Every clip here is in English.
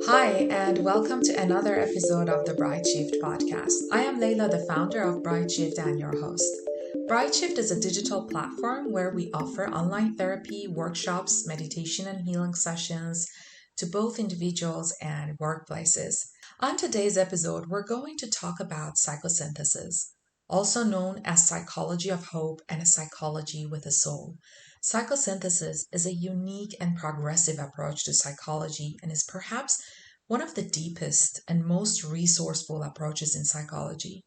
Hi, and welcome to another episode of the Bright Shift podcast. I am Leila, the founder of Bright Shift and your host. Bright Shift is a digital platform where we offer online therapy, workshops, meditation, and healing sessions to both individuals and workplaces. On today's episode, we're going to talk about psychosynthesis, also known as psychology of hope and a psychology with a soul. Psychosynthesis is a unique and progressive approach to psychology and is perhaps one of the deepest and most resourceful approaches in psychology.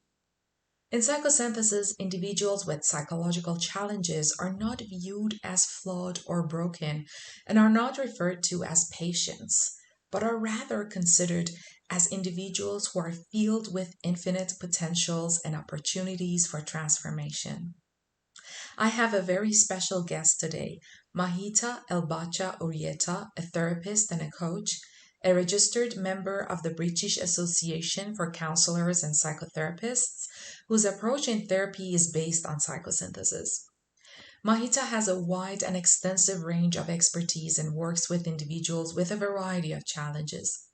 In psychosynthesis, individuals with psychological challenges are not viewed as flawed or broken and are not referred to as patients, but are rather considered as individuals who are filled with infinite potentials and opportunities for transformation. I have a very special guest today, Mahita El Bacha Urieta, a therapist and a coach, a registered member of the British Association for Counselors and Psychotherapists, whose approach in therapy is based on psychosynthesis. Mahita has a wide and extensive range of expertise and works with individuals with a variety of challenges.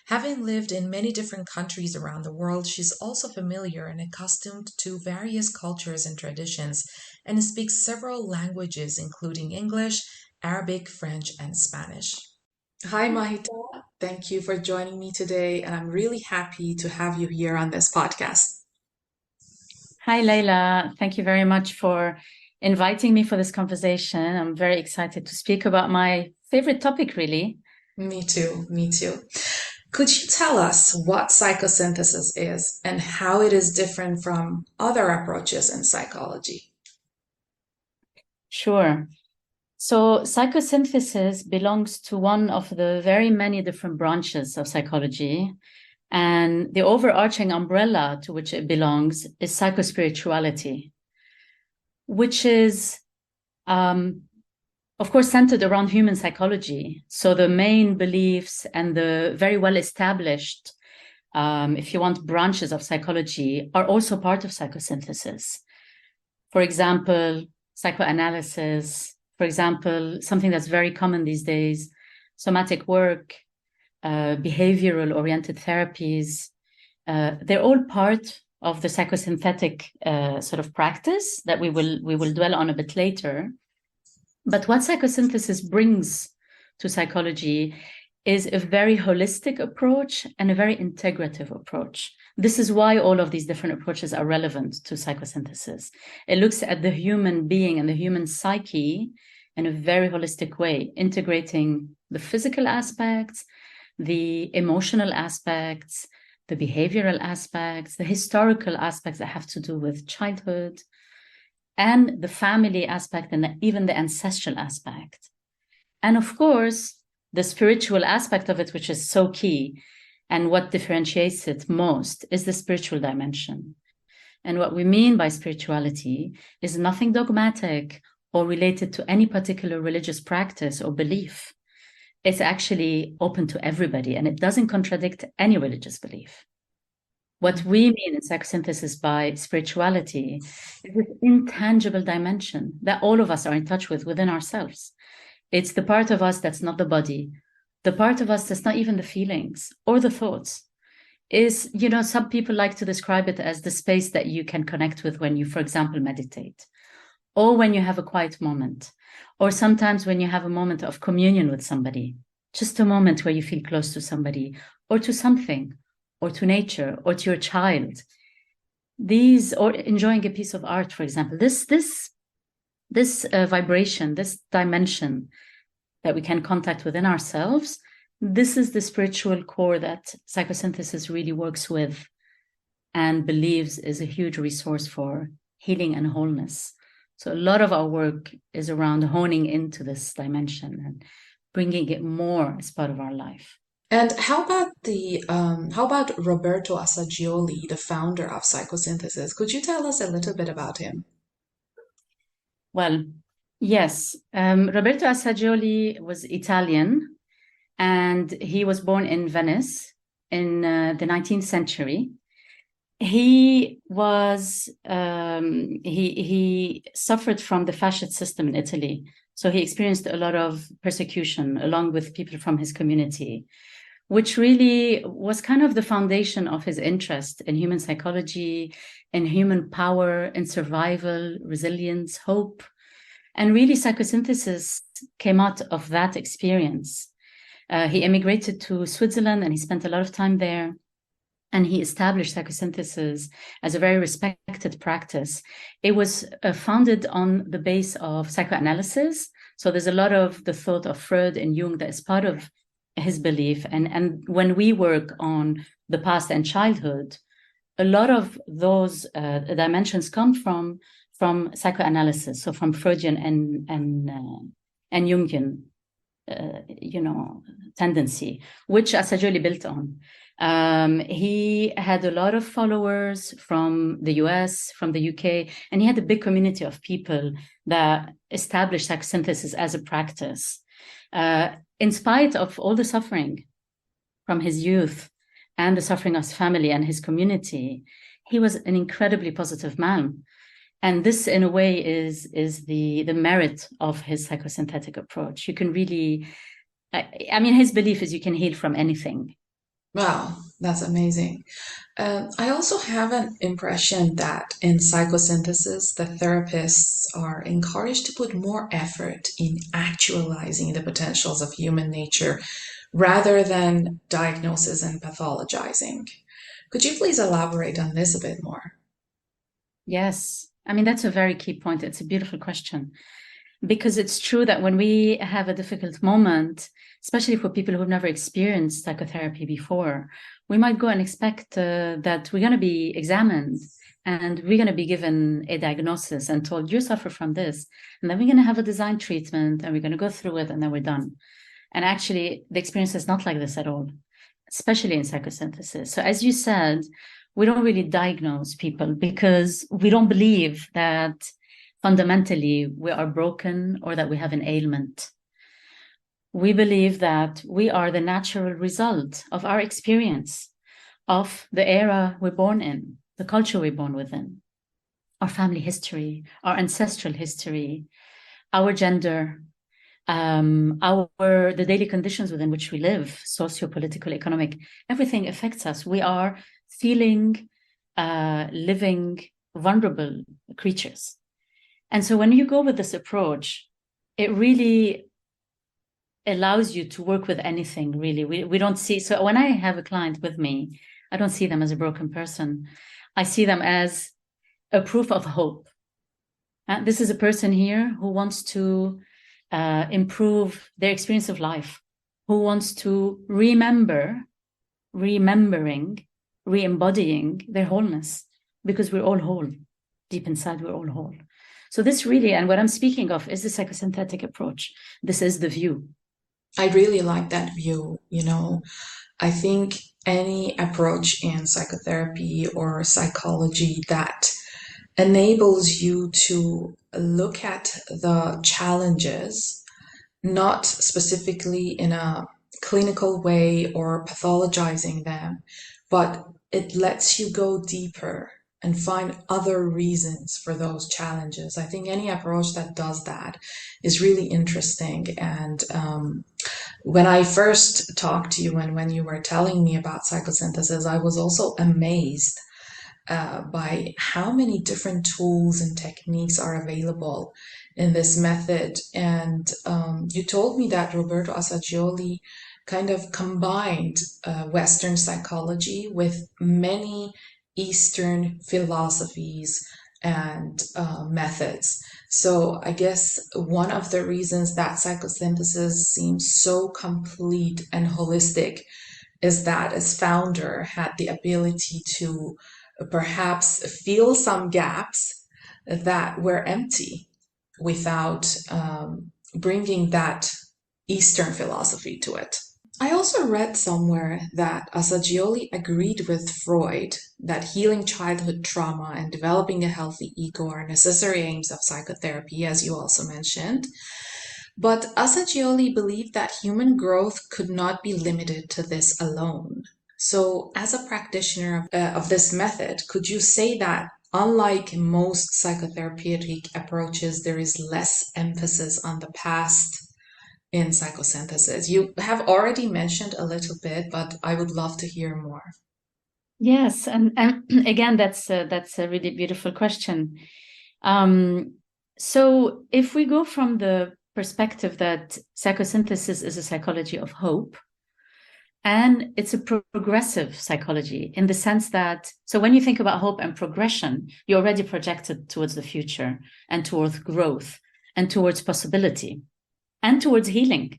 Having lived in many different countries around the world, she's also familiar and accustomed to various cultures and traditions and speaks several languages, including English, Arabic, French, and Spanish. Hi, Mahita. Thank you for joining me today, and I'm really happy to have you here on this podcast. Hi, Leila. Thank you very much for inviting me for this conversation. I'm very excited to speak about my favorite topic, really. Me too, me too. Could you tell us what psychosynthesis is and how it is different from other approaches in psychology? Sure. So psychosynthesis belongs to one of the very many different branches of psychology. And the overarching umbrella to which it belongs is psychospirituality, which is, of course, centered around human psychology. So the main beliefs and the very well established, if you want, branches of psychology are also part of psychosynthesis. For example, psychoanalysis, for example, something that's very common these days, somatic work, behavioral oriented therapies, they're all part of the psychosynthetic sort of practice that we will dwell on a bit later. But what psychosynthesis brings to psychology is a very holistic approach and a very integrative approach. This is why all of these different approaches are relevant to psychosynthesis. It looks at the human being and the human psyche in a very holistic way, integrating the physical aspects, the emotional aspects, the behavioral aspects, the historical aspects that have to do with childhood, and the family aspect, and even the ancestral aspect. And of course, the spiritual aspect of it, which is so key, and what differentiates it most is the spiritual dimension. And what we mean by spirituality is nothing dogmatic or related to any particular religious practice or belief. It's actually open to everybody, and it doesn't contradict any religious belief. What we mean in psychosynthesis by spirituality is this intangible dimension that all of us are in touch with within ourselves. It's the part of us that's not the body, the part of us that's not even the feelings or the thoughts. Is, some people like to describe it as the space that you can connect with when you, for example, meditate, or when you have a quiet moment, or sometimes when you have a moment of communion with somebody, just a moment where you feel close to somebody or to something, or to nature, or to your child. These, or enjoying a piece of art, for example, this vibration, this dimension that we can contact within ourselves, this is the spiritual core that psychosynthesis really works with and believes is a huge resource for healing and wholeness. So a lot of our work is around honing into this dimension and bringing it more as part of our life. And how about Roberto Assagioli, the founder of Psychosynthesis? Could you tell us a little bit about him? Well, yes. Roberto Assagioli was Italian, and he was born in Venice in the 19th century. He was he suffered from the fascist system in Italy, so he experienced a lot of persecution along with people from his community, which really was kind of the foundation of his interest in human psychology, in human power, in survival, resilience, hope. And really, psychosynthesis came out of that experience. He immigrated to Switzerland and he spent a lot of time there. And he established psychosynthesis as a very respected practice. It was founded on the base of psychoanalysis. So there's a lot of the thought of Freud and Jung that is part of his belief. And when we work on the past and childhood, a lot of those dimensions come from psychoanalysis, so from Freudian and Jungian, tendency, which Assagioli built on. He had a lot of followers from the US, from the UK, and he had a big community of people that established psychosynthesis as a practice. In spite of all the suffering from his youth and the suffering of his family and his community, he was an incredibly positive man. And this, in a way, is the merit of his psychosynthetic approach. You can really, his belief is you can heal from anything. Wow, that's amazing. I also have an impression that in psychosynthesis, the therapists are encouraged to put more effort in actualizing the potentials of human nature rather than diagnosis and pathologizing. Could you please elaborate on this a bit more? Yes. That's a very key point. It's a beautiful question. Because it's true that when we have a difficult moment, especially for people who've never experienced psychotherapy before, we might go and expect that we're going to be examined and we're going to be given a diagnosis and told you suffer from this. And then we're going to have a design treatment and we're going to go through it and then we're done. And actually, the experience is not like this at all, especially in psychosynthesis. So as you said, we don't really diagnose people because we don't believe that fundamentally we are broken or that we have an ailment. We believe that we are the natural result of our experience, of the era we're born in, the culture we're born within, our family history, our ancestral history, our gender, the daily conditions within which we live, socio-political, economic, everything affects us. We are feeling, living, vulnerable creatures. And so when you go with this approach, it really allows you to work with anything, really. We don't see, so when I have a client with me, I don't see them as a broken person. I see them as a proof of hope. This is a person here who wants to improve their experience of life, who wants to remembering, re-embodying their wholeness, because we're all whole. Deep inside, we're all whole. So this really, and what I'm speaking of is the psychosynthetic approach. This is the view. I really like that view. I think any approach in psychotherapy or psychology that enables you to look at the challenges, not specifically in a clinical way or pathologizing them, but it lets you go deeper and find other reasons for those challenges. I think any approach that does that is really interesting. And when I first talked to you and when you were telling me about psychosynthesis, I was also amazed by how many different tools and techniques are available in this method. And you told me that Roberto Assagioli kind of combined Western psychology with many Eastern philosophies and methods. So I guess one of the reasons that psychosynthesis seems so complete and holistic is that its founder had the ability to perhaps fill some gaps that were empty without bringing that Eastern philosophy to it. I also read somewhere that Assagioli agreed with Freud that healing childhood trauma and developing a healthy ego are necessary aims of psychotherapy, as you also mentioned. But Assagioli believed that human growth could not be limited to this alone. So, as a practitioner of this method, could you say that unlike most psychotherapeutic approaches, there is less emphasis on the past in psychosynthesis? You have already mentioned a little bit, but I would love to hear more. Yes, and again, that's a really beautiful question. So if we go from the perspective that psychosynthesis is a psychology of hope, and it's a progressive psychology in the sense that, so when you think about hope and progression, you're already projected towards the future and towards growth and towards possibility and towards healing.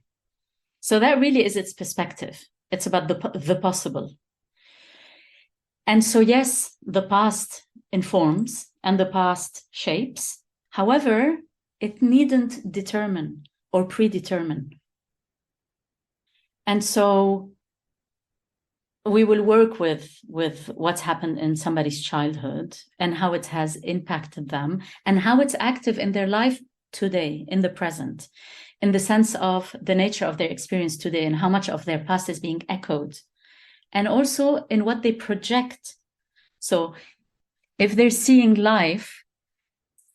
So that really is its perspective. It's about the possible. And so, yes, the past informs and the past shapes. However, it needn't determine or predetermine. And so we will work with what's happened in somebody's childhood and how it has impacted them and how it's active in their life today, in the present, in the sense of the nature of their experience today and how much of their past is being echoed, and also in what they project. So if they're seeing life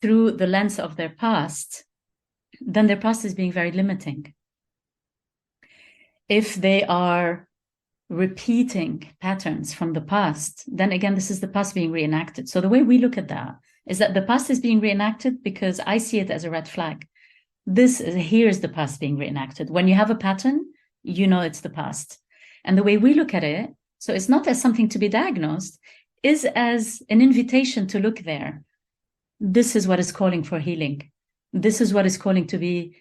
through the lens of their past, then their past is being very limiting. If they are repeating patterns from the past, then again, this is the past being reenacted. So the way we look at that is that the past is being reenacted because I see it as a red flag. Here's the past being reenacted. When you have a pattern, you know it's the past. And the way we look at it, so it's not as something to be diagnosed, is as an invitation to look there. This is what is calling for healing. This is what is calling to be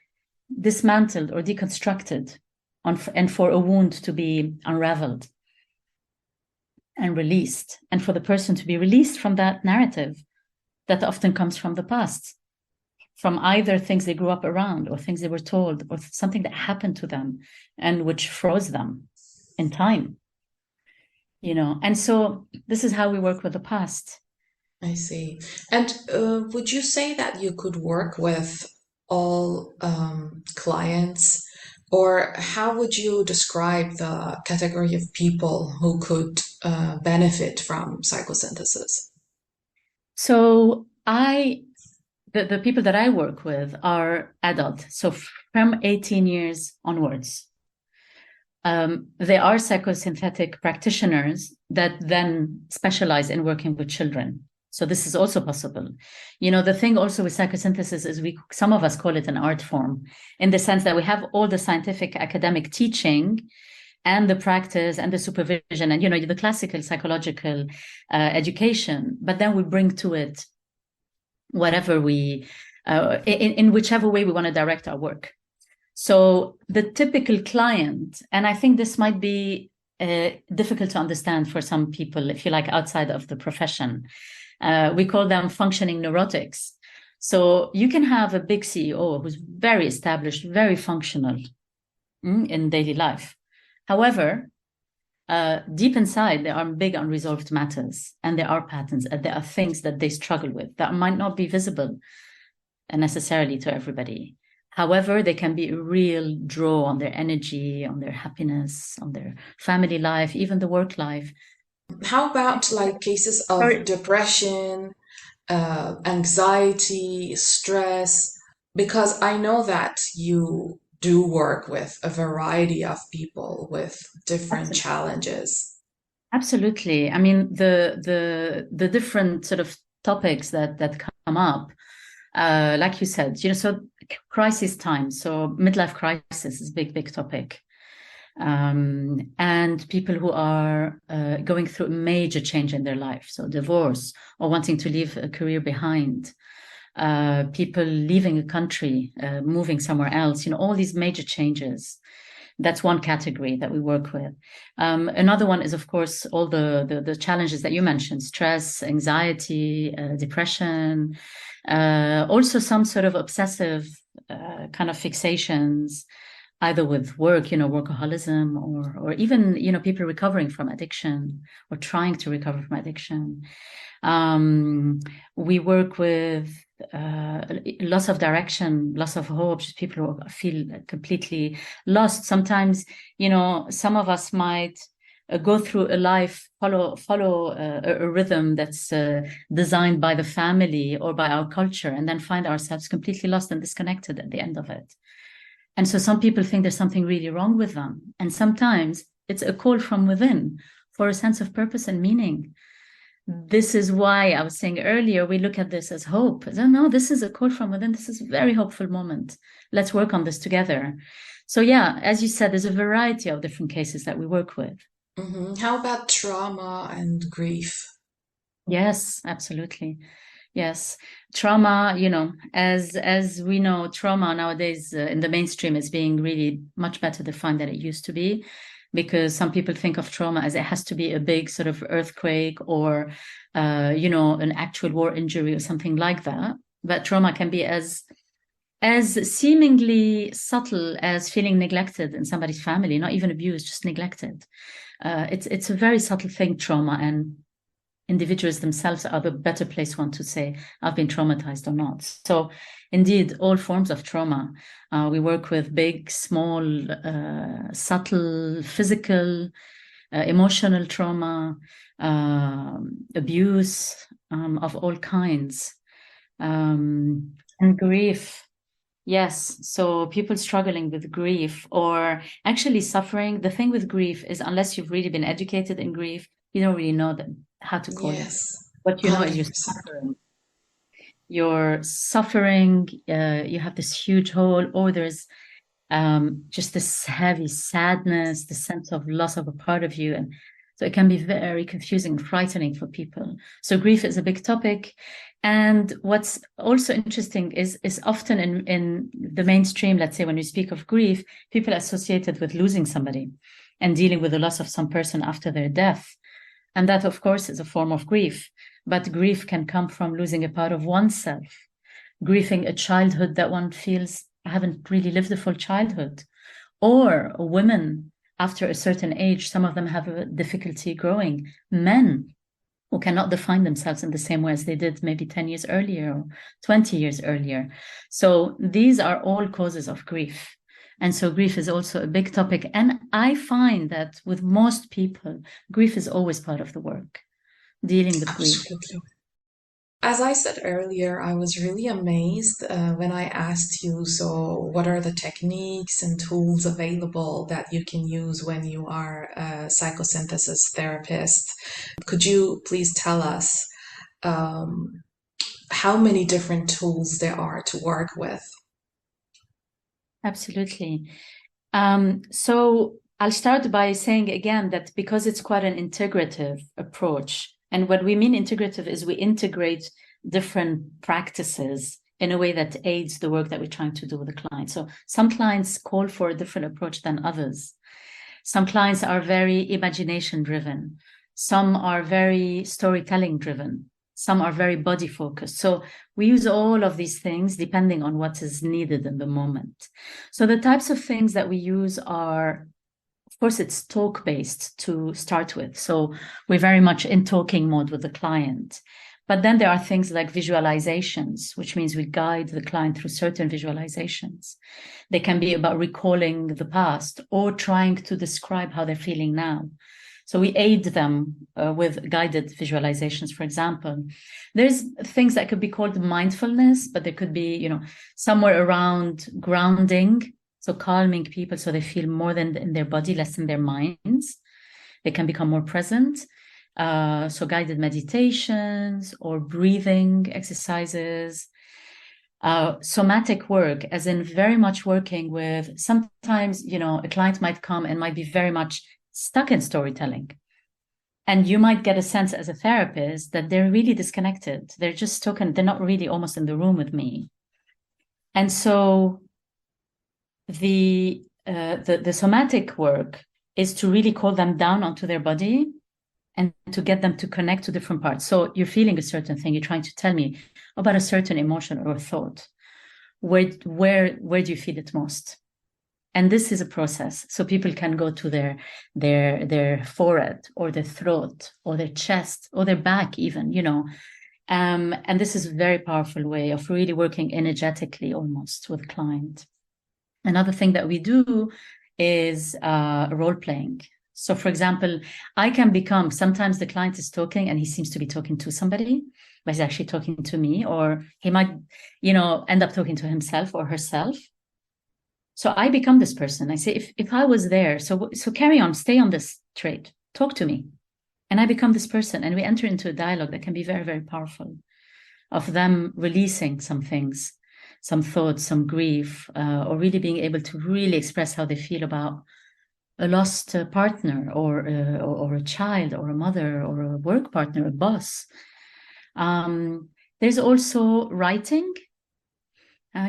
dismantled or deconstructed, and for a wound to be unraveled and released, and for the person to be released from that narrative that often comes from the past, from either things they grew up around or things they were told or something that happened to them and which froze them in time. And so this is how we work with the past. I see. And would you say that you could work with all clients, or how would you describe the category of people who could benefit from psychosynthesis? So the people that I work with are adult, so from 18 years onwards. They are psychosynthetic practitioners that then specialize in working with children. So this is also possible. The thing also with psychosynthesis is some of us call it an art form, in the sense that we have all the scientific academic teaching and the practice and the supervision and, the classical psychological education, but then we bring to it whatever in whichever way we want to direct our work. So the typical client, and I think this might be difficult to understand for some people, if you like, outside of the profession, we call them functioning neurotics. So you can have a big CEO who's very established, very functional in daily life. However, deep inside, there are big unresolved matters, and there are patterns, and there are things that they struggle with that might not be visible necessarily to everybody. However, they can be a real draw on their energy, on their happiness, on their family life, even the work life. How about like cases of depression, anxiety, stress? Because I know that you do work with a variety of people with different challenges. Absolutely. I mean, the different sort of topics that come up, like you said, so crisis time. So midlife crisis is a big topic. And people who are going through a major change in their life, so divorce or wanting to leave a career behind, people leaving a country, moving somewhere else, all these major changes. That's one category that we work with. Another one is, of course, all the challenges that you mentioned: stress, anxiety, depression, also some sort of obsessive kind of fixations, either with work, workaholism, or even, people recovering from addiction or trying to recover from addiction. We work with loss of direction, loss of hope, just people who feel completely lost. Sometimes, some of us might go through a life, follow a rhythm that's designed by the family or by our culture, and then find ourselves completely lost and disconnected at the end of it. And so some people think there's something really wrong with them. And sometimes it's a call from within for a sense of purpose and meaning. This is why I was saying earlier, we look at this as hope. No, this is a call from within. This is a very hopeful moment. Let's work on this together. So yeah, as you said, there's a variety of different cases that we work with. How about trauma and grief? Yes, absolutely. Yes, trauma, as we know, trauma nowadays in the mainstream is being really much better defined than it used to be, because some people think of trauma as it has to be a big sort of earthquake or, an actual war injury or something like that. But trauma can be as seemingly subtle as feeling neglected in somebody's family, not even abused, just neglected. It's a very subtle thing, trauma, and individuals themselves are the better place one to say, I've been traumatized or not. So indeed, all forms of trauma. We work with big, small, subtle, physical, emotional trauma, abuse of all kinds, and grief. Yes, so people struggling with grief or actually suffering. The thing with grief is, unless you've really been educated in grief, you don't really know how to call it. What you know is 100%. you're suffering. You have this huge hole, or there's just this heavy sadness, the sense of loss of a part of you, and so it can be very confusing and frightening for people. So grief is a big topic. And what's also interesting is often in the mainstream, let's say when we speak of grief, people associate it with losing somebody and dealing with the loss of some person after their death. And that, of course, is a form of grief. But grief can come from losing a part of oneself, grieving a childhood that one feels I haven't really lived a full childhood. Or women after a certain age, some of them have a difficulty growing. Men who cannot define themselves in the same way as they did maybe 10 years earlier or 20 years earlier. So these are all causes of grief. And so grief is also a big topic. And I find that with most people, grief is always part of the work, dealing with grief. Absolutely. As I said earlier, I was really amazed when I asked you, so what are the techniques and tools available that you can use when you are a psychosynthesis therapist? Could you please tell us how many different tools there are to work with? Absolutely. So I'll start by saying again that because it's quite an integrative approach, and what we mean integrative is we integrate different practices in a way that aids the work that we're trying to do with the client. So some clients call for a different approach than others. Some clients are very imagination driven. Some are very storytelling driven. Some are very body focused. So we use all of these things depending on what is needed in the moment. So the types of things that we use are, of course, it's talk based to start with. So we're very much in talking mode with the client. But then there are things like visualizations, which means we guide the client through certain visualizations. They can be about recalling the past or trying to describe how they're feeling now. So we aid them with guided visualizations, for example. There's things that could be called mindfulness, but there could be, somewhere around grounding, so calming people so they feel more than in their body, less in their minds. They can become more present. So guided meditations or breathing exercises. Somatic work, as in very much working with, sometimes, a client might come and might be very much stuck in storytelling. And you might get a sense as a therapist that they're really disconnected. They're just talking, they're not really almost in the room with me. And so the somatic work is to really call them down onto their body and to get them to connect to different parts. So you're feeling a certain thing, you're trying to tell me about a certain emotion or a thought. Where do you feel it most? And this is a process. So people can go to their forehead or their throat or their chest or their back even, and this is a very powerful way of really working energetically almost with client. Another thing that we do is role playing. So for example, I can become, sometimes the client is talking and he seems to be talking to somebody, but he's actually talking to me, or he might, end up talking to himself or herself. So I become this person. I say, if I was there, so carry on, stay on this trait, talk to me. And I become this person, and we enter into a dialogue that can be very, very powerful, of them releasing some things, some thoughts, some grief, or really being able to really express how they feel about a lost partner, or a child, or a mother, or a work partner, a boss. There's also writing.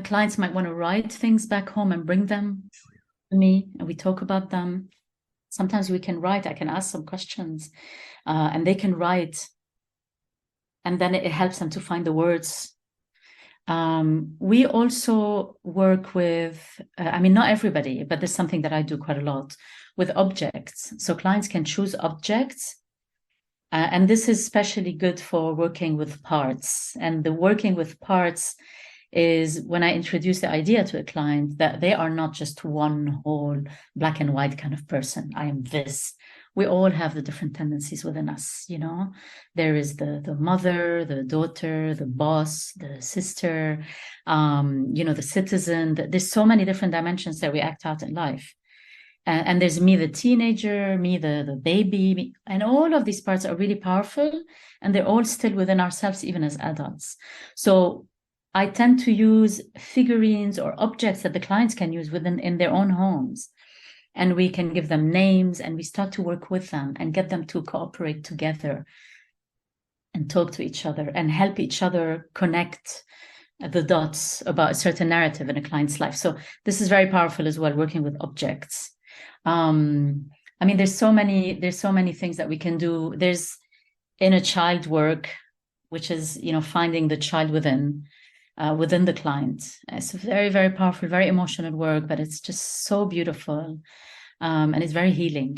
Clients might want to write things back home and bring them to me, and we talk about them. Sometimes we can write, I can ask some questions, and they can write, and then it helps them to find the words. We also work with, not everybody, but there's something that I do quite a lot with objects. So clients can choose objects, and this is especially good for working with parts. And the working with parts is when I introduce the idea to a client that they are not just one whole black and white kind of person. I am this. We all have the different tendencies within us, There is the mother, the daughter, the boss, the sister, the citizen. There's so many different dimensions that we act out in life. And there's me, the teenager, me, the baby, and all of these parts are really powerful, and they're all still within ourselves, even as adults. So I tend to use figurines or objects that the clients can use in their own homes. And we can give them names, and we start to work with them and get them to cooperate together and talk to each other and help each other connect the dots about a certain narrative in a client's life. So this is very powerful as well, working with objects. There's so many things that we can do. There's inner child work, which is, finding the child within the client. It's very, very powerful, very emotional work, but it's just so beautiful, and it's very healing.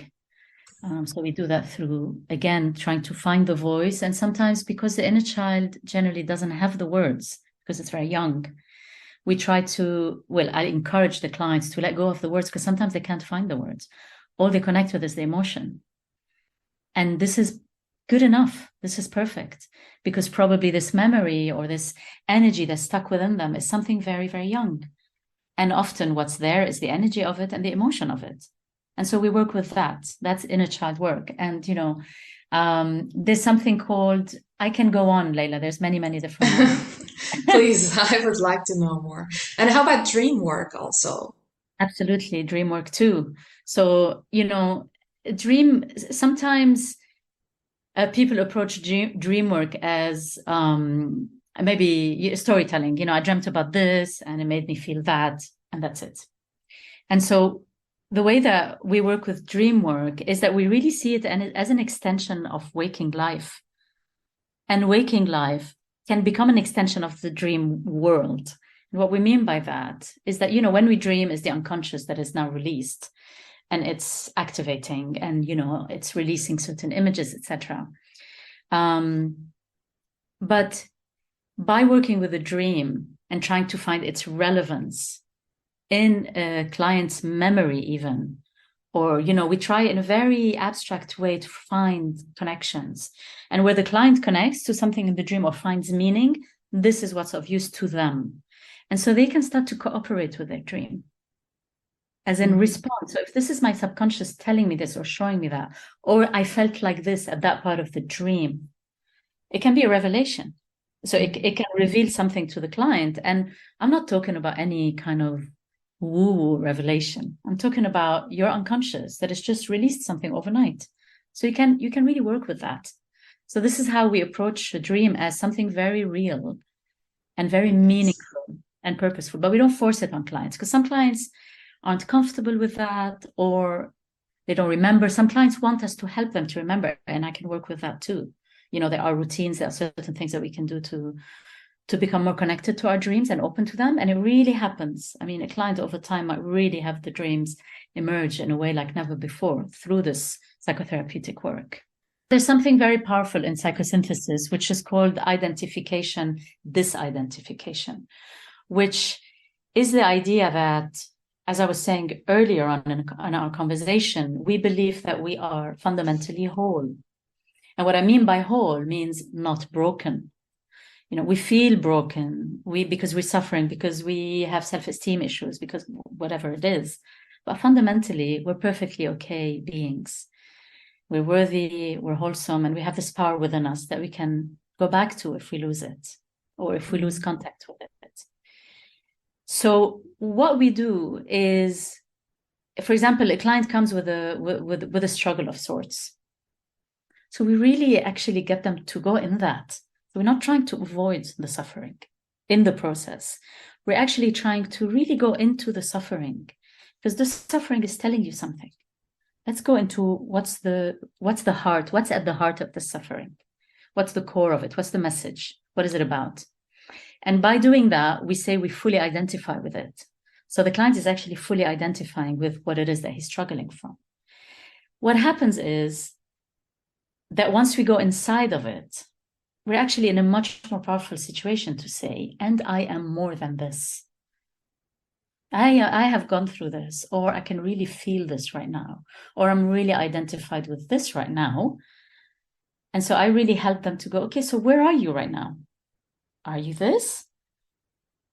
So we do that through, again, trying to find the voice. And sometimes, because the inner child generally doesn't have the words, because it's very young, we try to, I encourage the clients to let go of the words, because sometimes they can't find the words. All they connect with is the emotion. And this is good enough. This is perfect, because probably this memory or this energy that's stuck within them is something very, very young. And often what's there is the energy of it and the emotion of it. And so we work with that. That's inner child work. And, there's something called, I can go on, Leila. There's many, many different ones. Please, I would like to know more. And how about dream work also? Absolutely. Dream work too. So, sometimes people approach dream work as maybe storytelling. I dreamt about this and it made me feel that, and that's it. And so the way that we work with dream work is that we really see it as an extension of waking life. And waking life can become an extension of the dream world. And what we mean by that is that, when we dream, is the unconscious that is now released, and it's activating, and, it's releasing certain images, etc. But by working with a dream and trying to find its relevance in a client's memory even, or, we try in a very abstract way to find connections. And where the client connects to something in the dream or finds meaning, this is what's of use to them. And so they can start to cooperate with their dream, as in response. So if this is my subconscious telling me this or showing me that, or I felt like this at that part of the dream, it can be a revelation. So it can reveal something to the client. And I'm not talking about any kind of woo revelation. I'm talking about your unconscious that has just released something overnight. So you can really work with that. So this is how we approach a dream, as something very real and very meaningful and purposeful. But we don't force it on clients, because some clients aren't comfortable with that, or they don't remember. Some clients want us to help them to remember, and I can work with that too. There are routines, there are certain things that we can do to become more connected to our dreams and open to them. And it really happens. A client over time might really have the dreams emerge in a way like never before through this psychotherapeutic work. There's something very powerful in psychosynthesis, which is called identification, disidentification, which is the idea that, as I was saying earlier on in our conversation, we believe that we are fundamentally whole. And what I mean by whole means not broken. we feel broken, because we're suffering, because we have self-esteem issues, because whatever it is. But fundamentally, we're perfectly okay beings. We're worthy, we're wholesome, and we have this power within us that we can go back to if we lose it, or if we lose contact with it. So what we do is, for example, a client comes with a struggle of sorts. So we really actually get them to go in that. We're not trying to avoid the suffering in the process. We're actually trying to really go into the suffering, because the suffering is telling you something. Let's go into what's at the heart of the suffering. What's the core of it? What's the message? What is it about? And by doing that, we say we fully identify with it. So the client is actually fully identifying with what it is that he's struggling from. What happens is that once we go inside of it, we're actually in a much more powerful situation to say, and I am more than this. I have gone through this, or I can really feel this right now, or I'm really identified with this right now. And so I really help them to go, okay, so where are you right now? Are you this?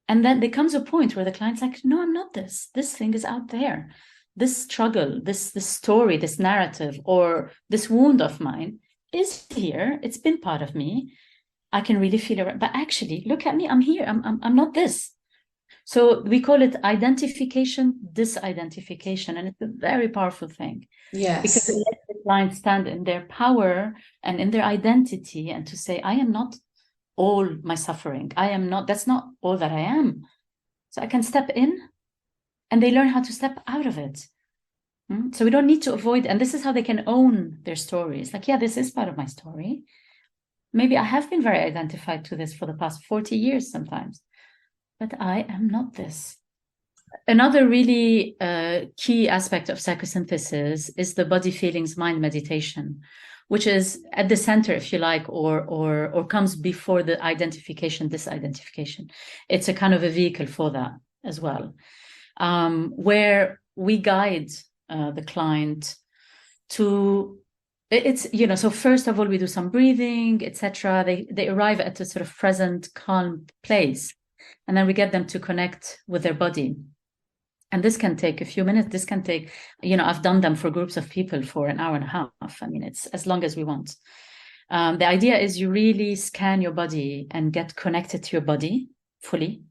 And then there comes a point where the client's like, no, I'm not this. This thing is out there. This struggle, this story, this narrative, or this wound of mine is here. It's been part of me. I can really feel it. But actually, look at me. I'm here. I'm not this. So we call it identification, disidentification. And it's a very powerful thing. Yes. Because it lets the client stand in their power and in their identity, and to say, I am not all my suffering. That's not all that I am. So I can step in, and they learn how to step out of it. So we don't need to avoid, and this is how they can own their stories. Like, yeah, this is part of my story. Maybe I have been very identified to this for the past 40 years sometimes, but I am not this. Another really key aspect of psychosynthesis is the body, feelings, mind meditation, which is at the center, if you like, or comes before the identification, disidentification. It's a kind of a vehicle for that as well, where we guide the client to, so first of all, we do some breathing, etc. They arrive at a sort of present, calm place, and then we get them to connect with their body. And this can take a few minutes. This can take, I've done them for groups of people for an hour and a half. I mean, it's as long as we want. The idea is you really scan your body and get connected to your body fully.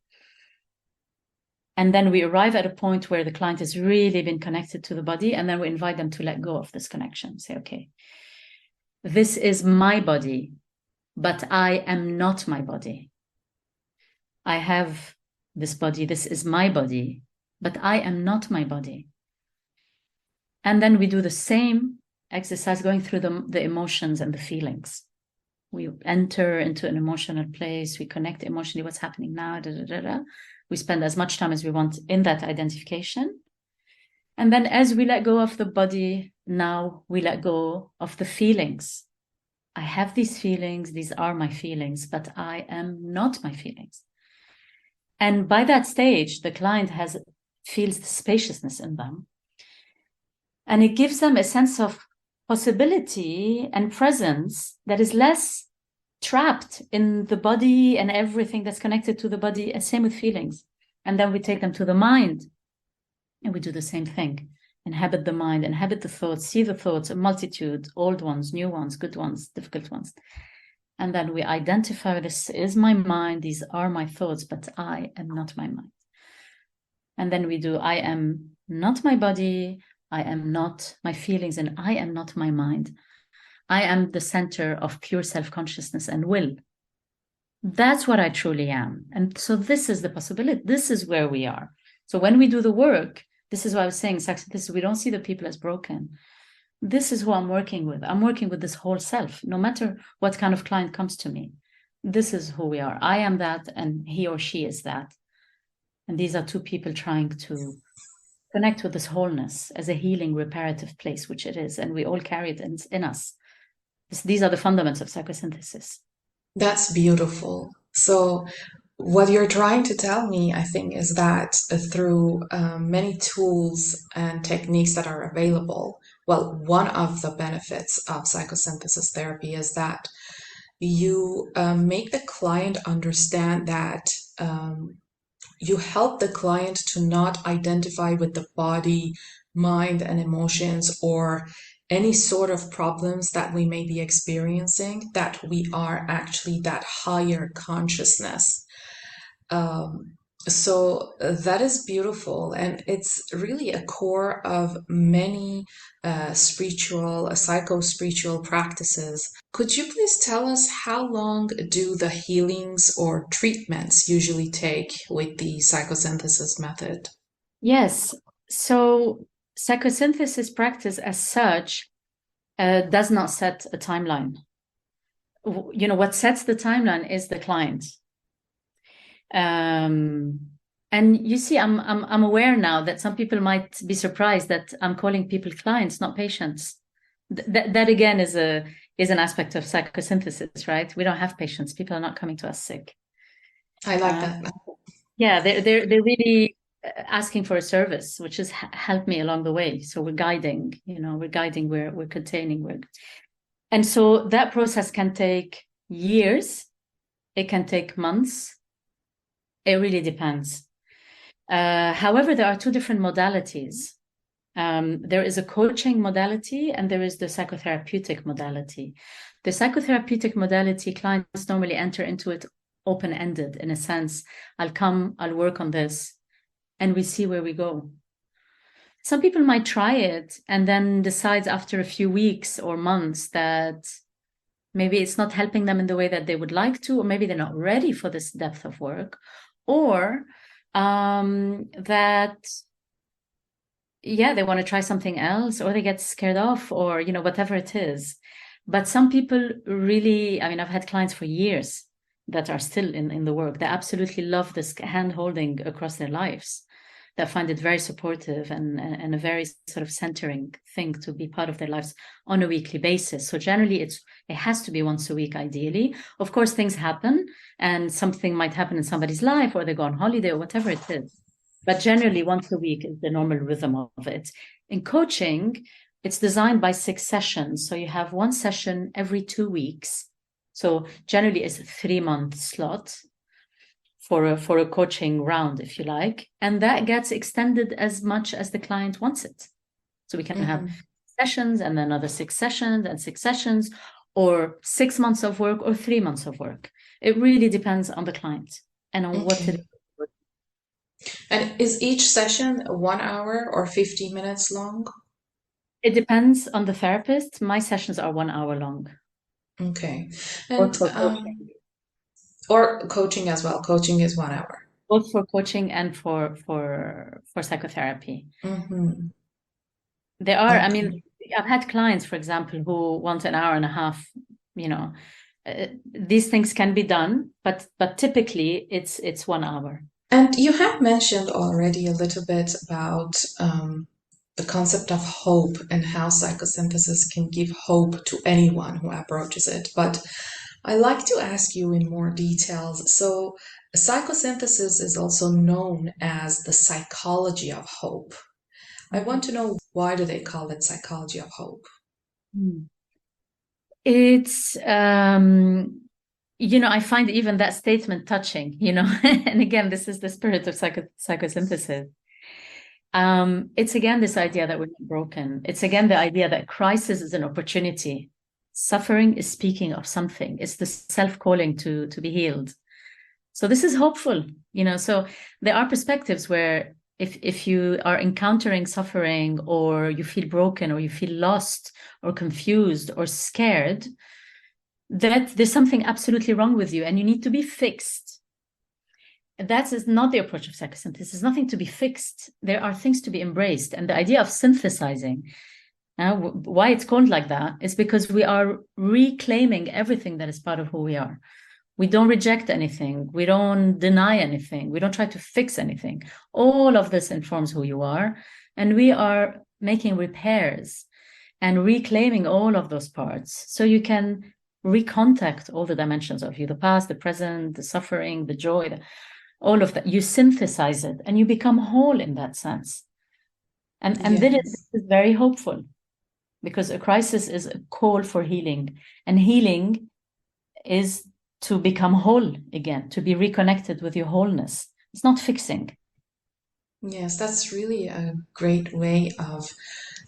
And then we arrive at a point where the client has really been connected to the body. And then we invite them to let go of this connection. Say, okay, this is my body, but I am not my body. I have this body. This is my body, but I am not my body. And then we do the same exercise going through the emotions and the feelings. We enter into an emotional place. We connect emotionally what's happening now. We spend as much time as we want in that identification. And then as we let go of the body, now we let go of the feelings. I have these feelings. These are my feelings, but I am not my feelings. And by that stage, the client feels the spaciousness in them. And it gives them a sense of possibility and presence that is less trapped in the body and everything that's connected to the body, and same with feelings. And then we take them to the mind, and we do the same thing. Inhabit the mind, inhabit the thoughts, see the thoughts, a multitude, old ones, new ones, good ones, difficult ones. And then we identify, this is my mind, these are my thoughts, but I am not my mind. And then we do, I am not my body, I am not my feelings, and I am not my mind. I am the center of pure self-consciousness and will. That's what I truly am. And so this is the possibility. This is where we are. So when we do the work, this is why I was saying, we don't see the people as broken. This is who I'm working with. I'm working with this whole self, no matter what kind of client comes to me. This is who we are. I am that, and he or she is that. And these are two people trying to connect with this wholeness as a healing, reparative place, which it is. And we all carry it in us. These are the fundamentals of psychosynthesis. That's beautiful. So what you're trying to tell me, I think, is that through many tools and techniques that are available, well, one of the benefits of psychosynthesis therapy is that you make the client understand that you help the client to not identify with the body, mind, and emotions or any sort of problems that we may be experiencing, that we are actually that higher consciousness. Um, so that is beautiful, and it's really a core of many psycho-spiritual practices. Could you please tell us how long do the healings or treatments usually take with the psychosynthesis method? Yes. So psychosynthesis practice as such does not set a timeline. What sets the timeline is the client. And you see, I'm aware now that some people might be surprised that I'm calling people clients, not patients. That again is an aspect of psychosynthesis, right? We don't have patients. People are not coming to us sick. I like that. Yeah, they're really asking for a service, which is help me along the way. So we're guiding, we're containing, and so that process can take years. It can take months. It really depends. However, there are two different modalities. There is a coaching modality and there is the psychotherapeutic modality. The psychotherapeutic modality, clients normally enter into it open-ended in a sense. I'll work on this, and we see where we go. Some people might try it and then decide after a few weeks or months that maybe it's not helping them in the way that they would like to, or maybe they're not ready for this depth of work, or that they want to try something else, or they get scared off, or whatever it is. But some people really, I've had clients for years that are still in the work. They absolutely love this hand holding across their lives. That find it very supportive and a very sort of centering thing to be part of their lives on a weekly basis. So generally it has to be once a week, ideally. Of course, things happen and something might happen in somebody's life, or they go on holiday or whatever it is. But generally once a week is the normal rhythm of it. In coaching, it's designed by 6 sessions. So you have one session every 2 weeks. So generally it's a 3-month slot for a coaching round, if you like, and that gets extended as much as the client wants it. So we can have sessions and then another 6 sessions and 6 sessions, or 6 months of work or 3 months of work. It really depends on the client and on what it is. And is each session 1 hour or 50 minutes long? It depends on the therapist. My sessions are 1 hour long. Okay. And or coaching as well. Coaching is 1 hour. Both for coaching and for psychotherapy. There are, I've had clients, for example, who want an hour and a half. These things can be done, but typically it's 1 hour. And you have mentioned already a little bit about the concept of hope and how psychosynthesis can give hope to anyone who approaches it. But I like to ask you in more details. So, psychosynthesis is also known as the psychology of hope. I want to know, why do they call it psychology of hope? It's I find even that statement touching, and again, this is the spirit of psychosynthesis. It's again this idea that we're not broken. It's again the idea that crisis is an opportunity. Suffering is speaking of something. It's the self-calling to be healed. So this is hopeful, so there are perspectives where if you are encountering suffering, or you feel broken, or you feel lost or confused or scared, that there's something absolutely wrong with you and you need to be fixed. That is not the approach of psychosynthesis. There's nothing to be fixed. There are things to be embraced. And the idea of synthesizing, why it's called like that, is because we are reclaiming everything that is part of who we are. We don't reject anything. We don't deny anything. We don't try to fix anything. All of this informs who you are. And we are making repairs and reclaiming all of those parts so you can recontact all the dimensions of you, the past, the present, the suffering, the joy, all of that. You synthesize it and you become whole in that sense. And this is very hopeful, because a crisis is a call for healing. And healing is to become whole again, to be reconnected with your wholeness. It's not fixing. Yes, that's really a great way of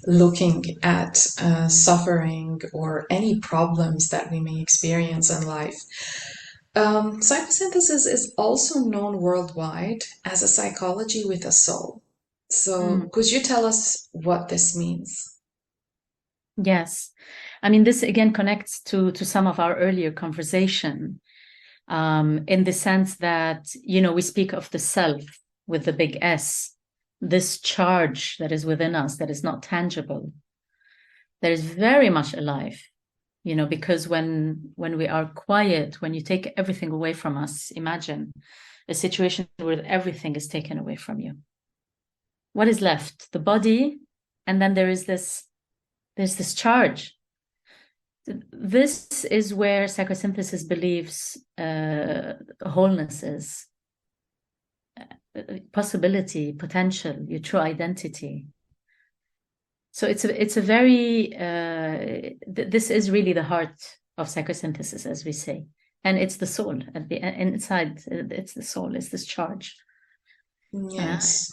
looking at suffering or any problems that we may experience in life. Psychosynthesis is also known worldwide as a psychology with a soul. So, Mm. could you tell us what this means? Yes. I mean, this again connects to some of our earlier conversation, in the sense that, we speak of the self with the big S, this charge that is within us that is not tangible, that is very much alive, because when we are quiet, when you take everything away from us, imagine a situation where everything is taken away from you. What is left? The body, and then there's this charge. This is where psychosynthesis believes wholeness is, possibility, potential, your true identity. So it's a very this is really the heart of psychosynthesis, as we say, and it's the soul at the inside. It's the soul. It's this charge. Yes.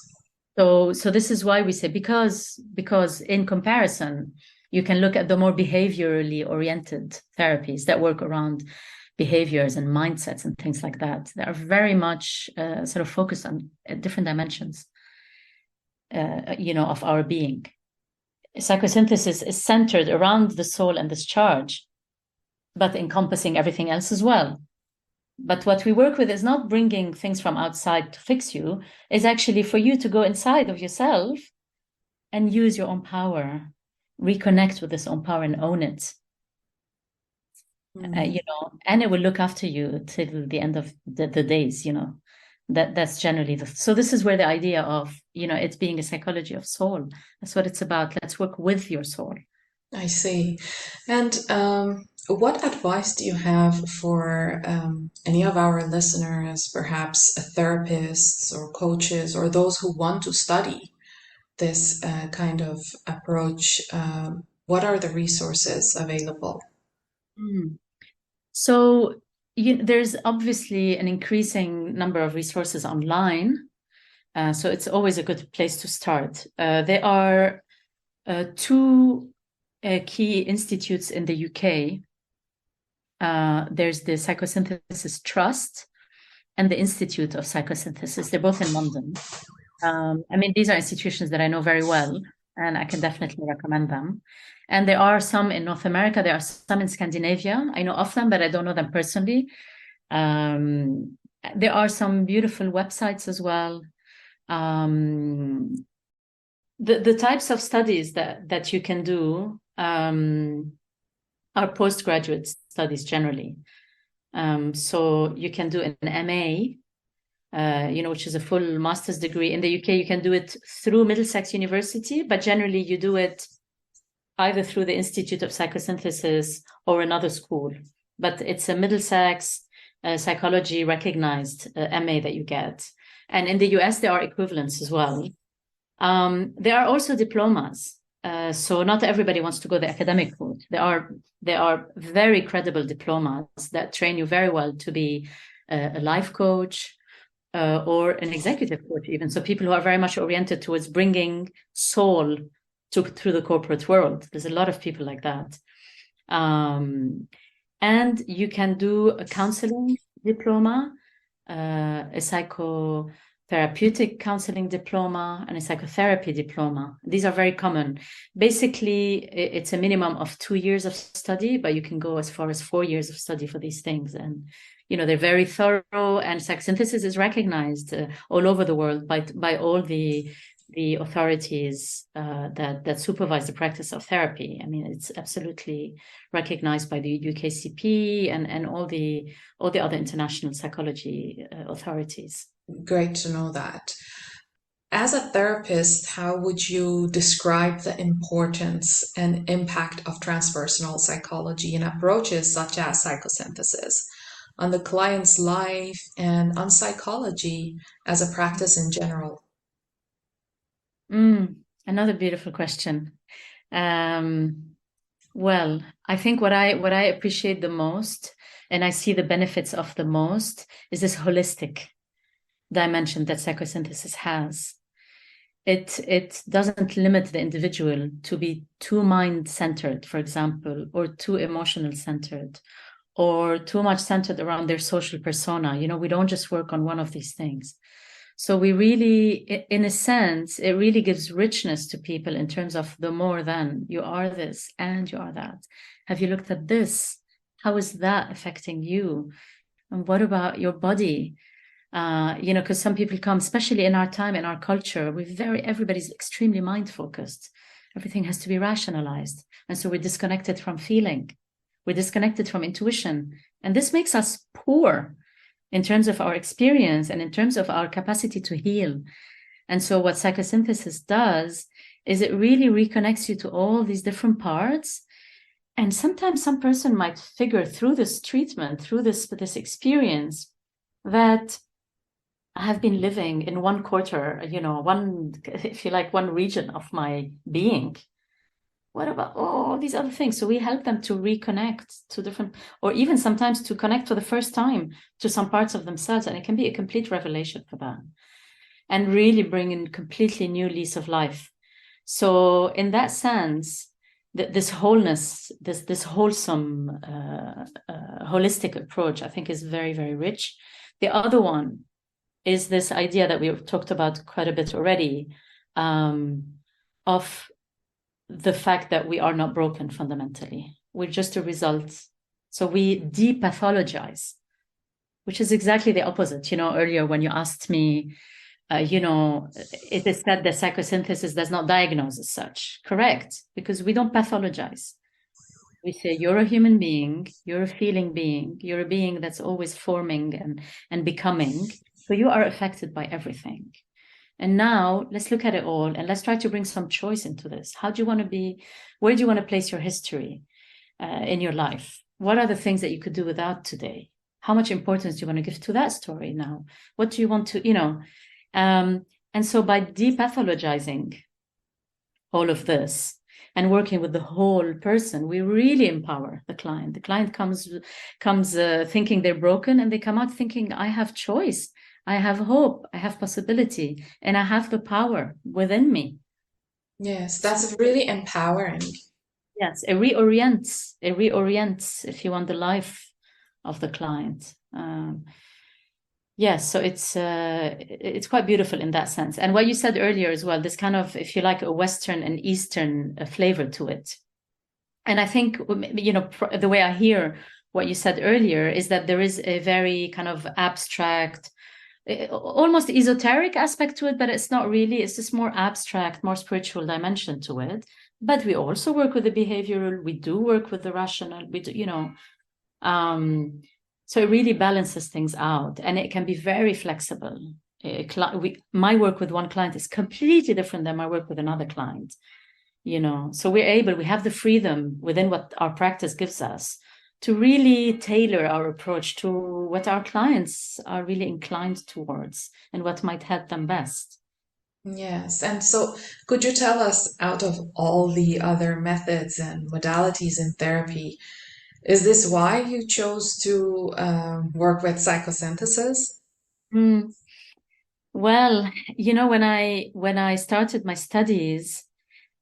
So this is why we say, because in comparison, you can look at the more behaviorally oriented therapies that work around behaviors and mindsets and things like that are very much sort of focused on different dimensions, of our being. Psychosynthesis is centered around the soul and this charge, but encompassing everything else as well. But what we work with is not bringing things from outside to fix you, is actually for you to go inside of yourself and use your own power, reconnect with this own power and own it. And it will look after you till the end of the days, that's generally so this is where the idea of, it's being a psychology of soul. That's what it's about. Let's work with your soul. I see. And what advice do you have for any of our listeners, perhaps therapists or coaches, or those who want to study this kind of approach? What are the resources available? So there's obviously an increasing number of resources online. So it's always a good place to start. There are two key institutes in the UK. There's the Psychosynthesis Trust and the Institute of Psychosynthesis. They're both in London. I mean, these are institutions that I know very well, and I can definitely recommend them. And there are some in North America. There are some in Scandinavia. I know of them, but I don't know them personally. There are some beautiful websites as well. The types of studies that you can do are postgraduate studies generally. So you can do an MA, which is a full master's degree. In the UK, you can do it through Middlesex University, but generally you do it either through the Institute of Psychosynthesis or another school. But it's a Middlesex psychology recognized MA that you get. And in the US, there are equivalents as well. There are also diplomas. So not everybody wants to go the academic route. There are very credible diplomas that train you very well to be a life coach or an executive coach even. So people who are very much oriented towards bringing soul through the corporate world. There's a lot of people like that. And you can do a counseling diploma, a psychotherapeutic counseling diploma, and a psychotherapy diploma. These are very common. Basically, it's a minimum of 2 years of study, but you can go as far as 4 years of study for these things. And, they're very thorough, and psychosynthesis is recognized all over the world by all the authorities that supervise the practice of therapy. I mean, it's absolutely recognized by the UKCP and all the other international psychology authorities. Great to know that. As a therapist, how would you describe the importance and impact of transpersonal psychology and approaches such as psychosynthesis on the client's life and on psychology as a practice in general? Another beautiful question. Well, I think what I appreciate the most and I see the benefits of the most is this holistic dimension that psychosynthesis has. It doesn't limit the individual to be too mind-centered, for example, or too emotional-centered, or too much centered around their social persona. We don't just work on one of these things. So we really, in a sense, it really gives richness to people in terms of the more than you are this and you are that. Have you looked at this? How is that affecting you? And what about your body? Because some people come, especially in our time, in our culture, everybody's extremely mind focused. Everything has to be rationalized. And so we're disconnected from feeling. We're disconnected from intuition. And this makes us poor in terms of our experience and in terms of our capacity to heal. And so what psychosynthesis does is it really reconnects you to all these different parts. And sometimes some person might figure through this treatment, through this experience, that I have been living in one quarter, if you like, one region of my being. What about all these other things? So we help them to reconnect to different, or even sometimes to connect for the first time to some parts of themselves. And it can be a complete revelation for them and really bring in completely new lease of life. So in that sense, this wholeness, this wholesome, holistic approach, I think is very, very rich. The other one is this idea that we've talked about quite a bit already, of the fact that we are not broken fundamentally. We're just a result. So we depathologize, which is exactly the opposite. Earlier when you asked me, it is said that psychosynthesis does not diagnose as such. Correct, because we don't pathologize. We say you're a human being, you're a feeling being, you're a being that's always forming and becoming. So you are affected by everything. And now let's look at it all and let's try to bring some choice into this. How do you want to be? Where do you want to place your history in your life? What are the things that you could do without today? How much importance do you want to give to that story now? What do you want to, and so by depathologizing all of this and working with the whole person, we really empower the client. The client comes thinking they're broken and they come out thinking, I have choice. I have hope, I have possibility, and I have the power within me. Yes, that's really empowering. Yes, it reorients, if you want, the life of the client. Yes, so it's quite beautiful in that sense. And what you said earlier as well, this kind of, if you like, a Western and Eastern flavor to it. And I think, the way I hear what you said earlier is that there is a very kind of abstract, almost esoteric aspect to it, but it's not really. It's just more abstract, more spiritual dimension to it. But we also work with the behavioral. We do work with the rational. We do, so it really balances things out, and it can be very flexible. My work with one client is completely different than my work with another client. So we have the freedom within what our practice gives us to really tailor our approach to what our clients are really inclined towards and what might help them best. Yes. And so could you tell us, out of all the other methods and modalities in therapy, is this why you chose to work with psychosynthesis? Mm. Well, when I started my studies,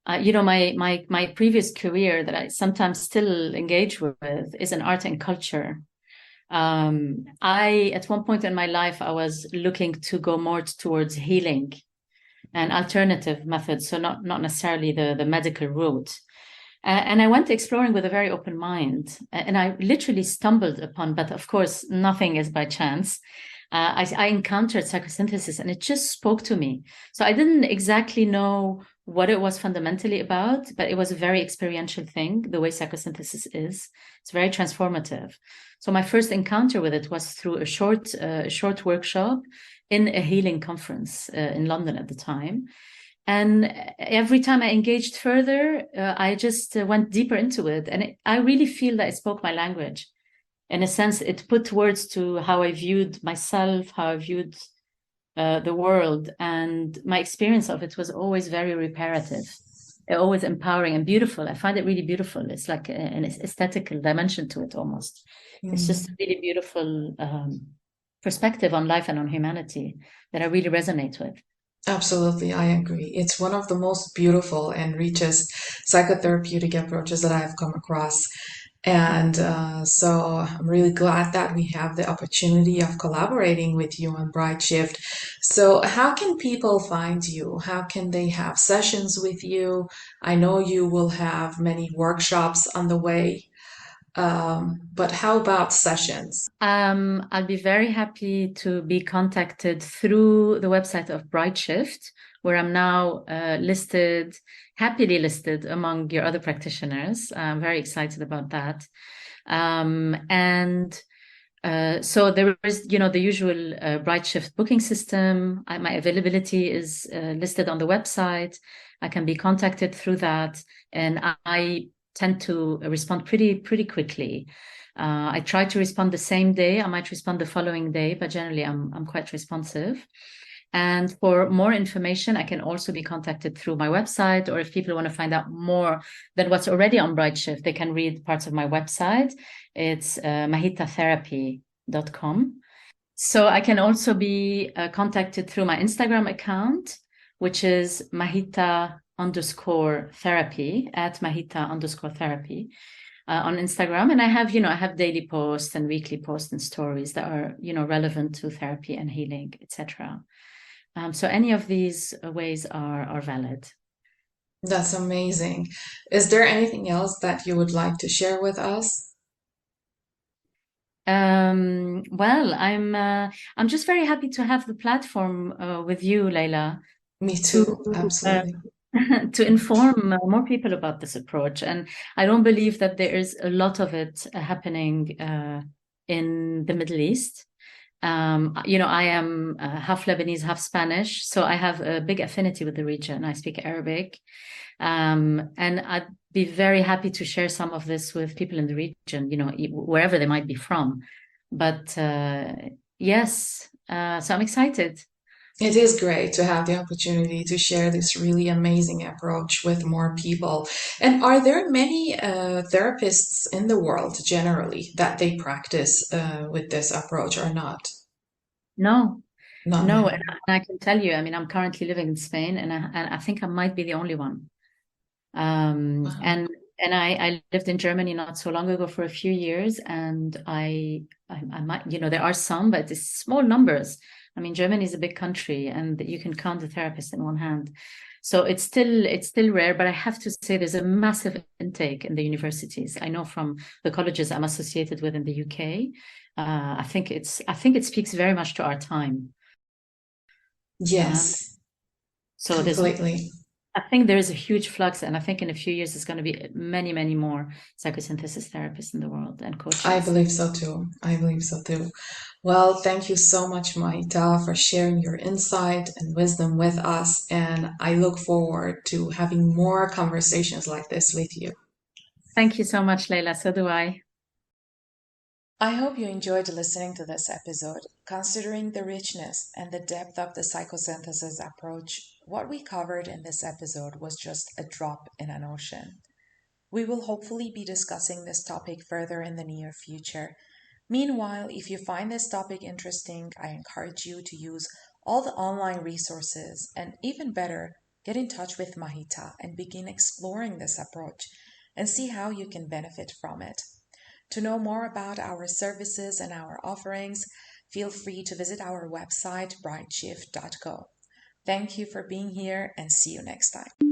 my previous career that I sometimes still engage with is in art and culture. At one point in my life, I was looking to go more towards healing and alternative methods, so not necessarily the medical route. And I went exploring with a very open mind, and I literally stumbled upon, but of course, nothing is by chance. I encountered psychosynthesis and it just spoke to me. So I didn't exactly know what it was fundamentally about, but it was a very experiential thing, the way psychosynthesis is. It's very transformative. So my first encounter with it was through a short workshop in a healing conference in London at the time. And every time I engaged further, I just went deeper into it. And I really feel that it spoke my language. In a sense, it put words to how I viewed myself, how I viewed the world. And my experience of it was always very reparative. always empowering and beautiful. I find it really beautiful. It's like an aesthetical dimension to it almost. It's just a really beautiful perspective on life and on humanity that I really resonate with. Absolutely, I agree. It's one of the most beautiful and richest psychotherapeutic approaches that I've come across. And so I'm really glad that we have the opportunity of collaborating with you on Bright Shift. So, how can people find you? How can they have sessions with you? I know you will have many workshops on the way, but how about sessions? I'll be very happy to be contacted through the website of Bright Shift, where I'm now happily listed among your other practitioners. I'm very excited about that. And so there is, the usual Bright Shift booking system. My availability is listed on the website. I can be contacted through that, and I tend to respond pretty quickly. I try to respond the same day. I might respond the following day, but generally I'm quite responsive. And for more information, I can also be contacted through my website, or if people want to find out more than what's already on Bright Shift, they can read parts of my website. It's mahitatherapy.com. So I can also be contacted through my Instagram account, which is Mahita_therapy at Mahita_therapy. On Instagram, and I have daily posts and weekly posts and stories that are relevant to therapy and healing, etc. So any of these ways are valid. That's amazing. Is there anything else that you would like to share with us? Well, I'm just very happy to have the platform with you, Leila, Me to too, absolutely. to inform more people about this approach. And I don't believe that there is a lot of it happening in the Middle East. I am half Lebanese, half Spanish, so I have a big affinity with the region. I speak Arabic, and I'd be very happy to share some of this with people in the region, wherever they might be from. But yes, so I'm excited. It is great to have the opportunity to share this really amazing approach with more people. And are there many therapists in the world generally that they practice with this approach or not? No, Not no, and many. I can tell you, I mean, I'm currently living in Spain, and I think I might be the only one. Um, Wow. and and I lived in Germany not so long ago for a few years, and I might, there are some, but it's small numbers. I mean, Germany is a big country, and you can count the therapists in one hand. So it's still rare, but I have to say there's a massive intake in the universities. I know from the colleges I'm associated with in the UK. I think it speaks very much to our time. Um, Yes, so there's completely. I think there is a huge flux, and I think in a few years there's going to be many, many more psychosynthesis therapists in the world and I coaches. believe so too. I believe so too. Well, thank you so much, Maita, for sharing your insight and wisdom with us. And I look forward to having more conversations like this with you. Thank you so much, Leila. So do I. I hope you enjoyed listening to this episode. Considering the richness and the depth of the psychosynthesis approach, what we covered in this episode was just a drop in an ocean. We will hopefully be discussing this topic further in the near future. Meanwhile, if you find this topic interesting, I encourage you to use all the online resources and, even better, get in touch with Mahita and begin exploring this approach and see how you can benefit from it. To know more about our services and our offerings, feel free to visit our website brightshift.co. Thank you for being here and see you next time.